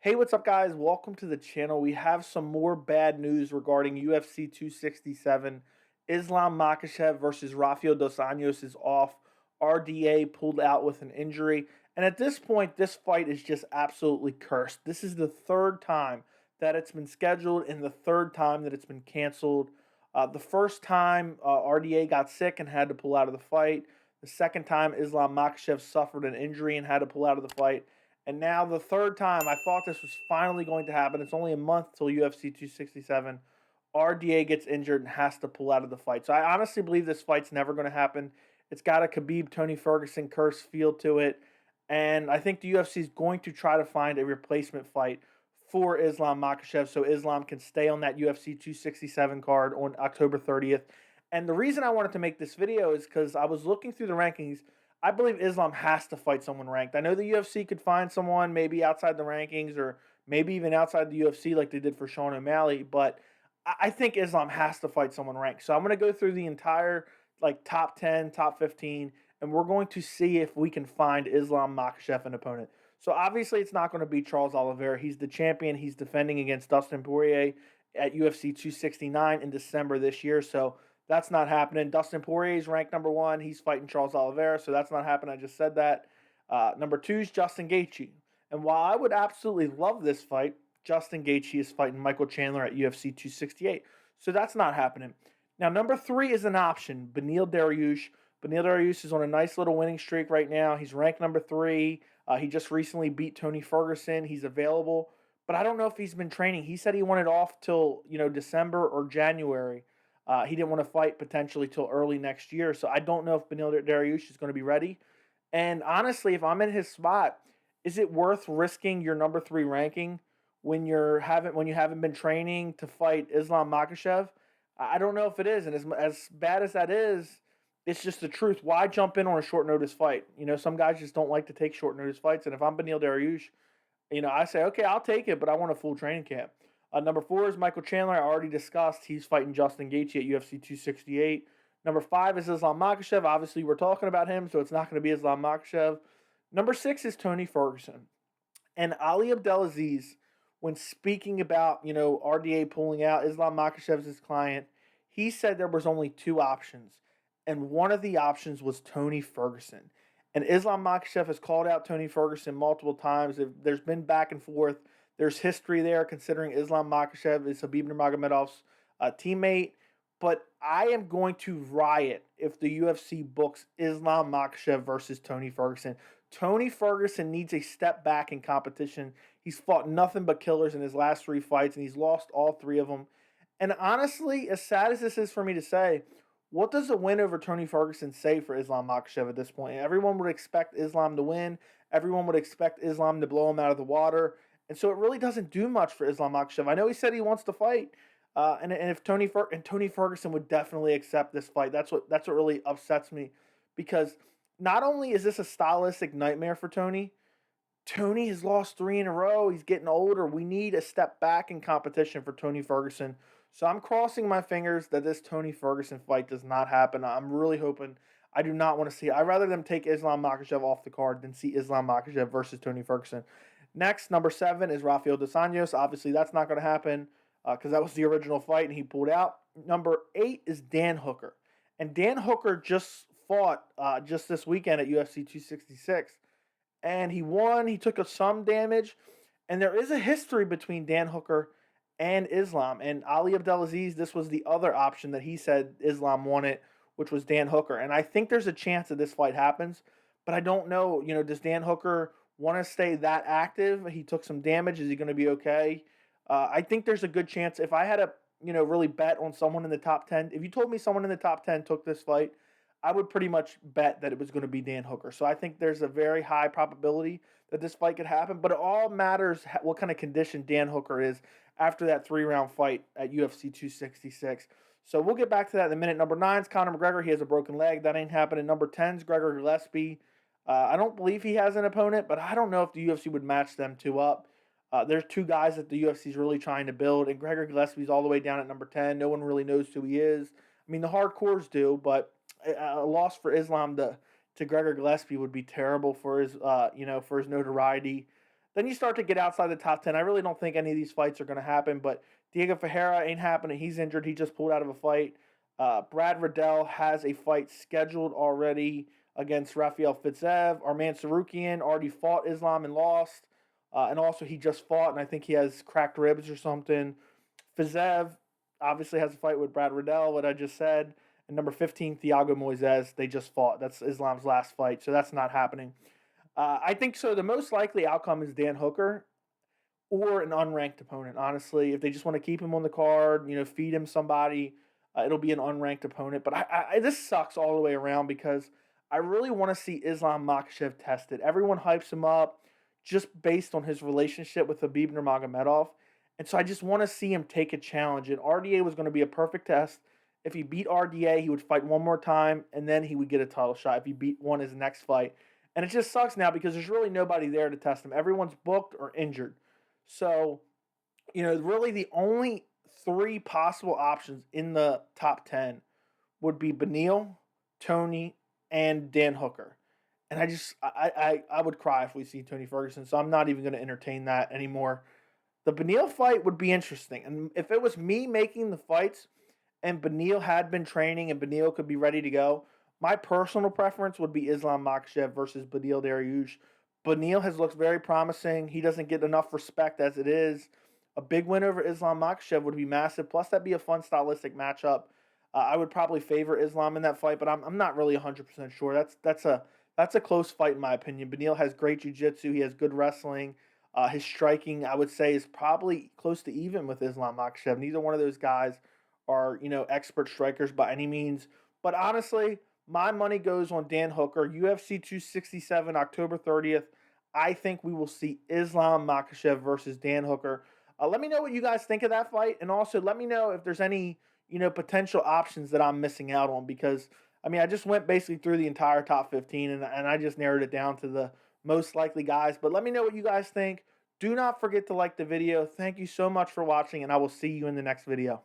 Hey, what's up, guys? Welcome to the channel. We have some more bad news regarding UFC 267. Islam Makhachev versus Rafael dos Anjos is off. RDA pulled out with an injury. And at this point, this fight is just absolutely cursed. This is the third time that it's been scheduled and the third time that it's been canceled. The first time, RDA got sick and had to pull out of the fight. The second time, Islam Makhachev suffered an injury and had to pull out of the fight. And now the third time, I thought this was finally going to happen. It's only a month till UFC 267. RDA gets injured and has to pull out of the fight. So I honestly believe this fight's never going to happen. It's got a Khabib Tony Ferguson curse feel to it. And I think the UFC is going to try to find a replacement fight for Islam Makhachev so Islam can stay on that UFC 267 card on October 30th. And the reason I wanted to make this video is because I was looking through the rankings. I believe Islam has to fight someone ranked. I know the UFC could find someone maybe outside the rankings or maybe even outside the UFC like they did for Sean O'Malley, but I think Islam has to fight someone ranked. So I'm going to go through the entire top 10, top 15, and we're going to see if we can find Islam Makhachev an opponent. So obviously it's not going to be Charles Oliveira. He's the champion. He's defending against Dustin Poirier at UFC 269 in December this year. So that's not happening. Dustin Poirier is ranked number one. He's fighting Charles Oliveira, so that's not happening. I just said that. Number two is Justin Gaethje. And while I would absolutely love this fight, Justin Gaethje is fighting Michael Chandler at UFC 268. So that's not happening. Now, number three is an option, Beneil Dariush. Beneil Dariush is on a nice little winning streak right now. He's ranked number three. He just recently beat Tony Ferguson. He's available, but I don't know if he's been training. He said he wanted off till December or January. He didn't want to fight potentially till early next year. So I don't know if Beneil Dariush is going to be ready. And honestly, if I'm in his spot, is it worth risking your number three ranking when you haven't been training to fight Islam Makhachev? I don't know if it is. And as bad as that is, it's just the truth. Why jump in on a short notice fight? Some guys just don't like to take short notice fights. And if I'm Beneil Dariush, I say, okay, I'll take it, but I want a full training camp. Number four is Michael Chandler. I already discussed. He's fighting Justin Gaethje at UFC 268. Number five is Islam Makhachev. Obviously, we're talking about him, so it's not going to be Islam Makhachev. Number six is Tony Ferguson. And Ali Abdelaziz, when speaking about, RDA pulling out, Islam Makhachev's his client, he said there was only two options. And one of the options was Tony Ferguson. And Islam Makhachev has called out Tony Ferguson multiple times. There's been back and forth. There's history there considering Islam Makhachev is Khabib Nurmagomedov's teammate. But I am going to riot if the UFC books Islam Makhachev versus Tony Ferguson. Tony Ferguson needs a step back in competition. He's fought nothing but killers in his last three fights, and he's lost all three of them. And honestly, as sad as this is for me to say, what does a win over Tony Ferguson say for Islam Makhachev at this point? Everyone would expect Islam to win. Everyone would expect Islam to blow him out of the water. And so it really doesn't do much for Islam Makhachev. I know he said he wants to fight, and if Tony Ferguson would definitely accept this fight. That's what really upsets me, because not only is this a stylistic nightmare for Tony, Tony has lost three in a row. He's getting older. We need a step back in competition for Tony Ferguson. So I'm crossing my fingers that this Tony Ferguson fight does not happen. I'm really hoping. I do not want to see it. I'd rather them take Islam Makhachev off the card than see Islam Makhachev versus Tony Ferguson. Next, number seven is Rafael dos Anjos. Obviously, that's not going to happen because that was the original fight and he pulled out. Number eight is Dan Hooker. And Dan Hooker just fought just this weekend at UFC 266. And he won. He took some damage. And there is a history between Dan Hooker and Islam. And Ali Abdelaziz, this was the other option that he said Islam wanted, which was Dan Hooker. And I think there's a chance that this fight happens. But I don't know, does Dan Hooker want to stay that active? He took some damage. Is he going to be okay? I think there's a good chance. If I had to, really bet on someone in the top 10, if you told me someone in the top 10 took this fight, I would pretty much bet that it was going to be Dan Hooker. So I think there's a very high probability that this fight could happen. But it all matters what kind of condition Dan Hooker is after that 3-round fight at UFC 266. So we'll get back to that in a minute. Number 9 is Conor McGregor. He has a broken leg. That ain't happening. Number 10 is Gregor Gillespie. I don't believe he has an opponent, but I don't know if the UFC would match them two up. There's two guys that the UFC is really trying to build, and Gregor Gillespie's all the way down at number 10. No one really knows who he is. I mean, the hardcores do, but a loss for Islam to Gregor Gillespie would be terrible for his for his notoriety. Then you start to get outside the top 10. I really don't think any of these fights are going to happen, but Diego Ferreira ain't happening. He's injured. He just pulled out of a fight. Brad Riddell has a fight scheduled already against Rafael Fitzev. Arman Sarukian already fought Islam and lost. And also, he just fought, and I think he has cracked ribs or something. Fitzev obviously has a fight with Brad Riddell, what I just said. And number 15, Thiago Moises, they just fought. That's Islam's last fight, so that's not happening. I think so. The most likely outcome is Dan Hooker or an unranked opponent. Honestly, if they just want to keep him on the card, feed him somebody, it'll be an unranked opponent. But this sucks all the way around because I really want to see Islam Makhachev tested. Everyone hypes him up just based on his relationship with Khabib Nurmagomedov, and so I just want to see him take a challenge. And RDA was going to be a perfect test. If he beat RDA, he would fight one more time, and then he would get a title shot if he won his next fight. And it just sucks now because there's really nobody there to test him. Everyone's booked or injured. So, really the only three possible options in the top 10 would be Beneil, Tony, and Dan Hooker. And I would cry if we see Tony Ferguson, so I'm not even going to entertain that anymore. The Beneil fight would be interesting. And if it was me making the fights and Beneil had been training and Beneil could be ready to go, my personal preference would be Islam Makhachev versus Beneil Dariush. Beneil has looked very promising. He doesn't get enough respect as it is. A big win over Islam Makhachev would be massive. Plus, that'd be a fun stylistic matchup. I would probably favor Islam in that fight, but I'm not really 100% sure. That's a close fight in my opinion. Beneil has great jiu-jitsu. He has good wrestling. His striking, I would say, is probably close to even with Islam Makhachev. Neither one of those guys are expert strikers by any means. But honestly, my money goes on Dan Hooker. UFC 267, October 30th. I think we will see Islam Makhachev versus Dan Hooker. Let me know what you guys think of that fight, and also let me know if there's any potential options that I'm missing out on, because I just went basically through the entire top 15 and I just narrowed it down to the most likely guys. But let me know what you guys think. Do not forget to like the video. Thank you so much for watching, and I will see you in the next video.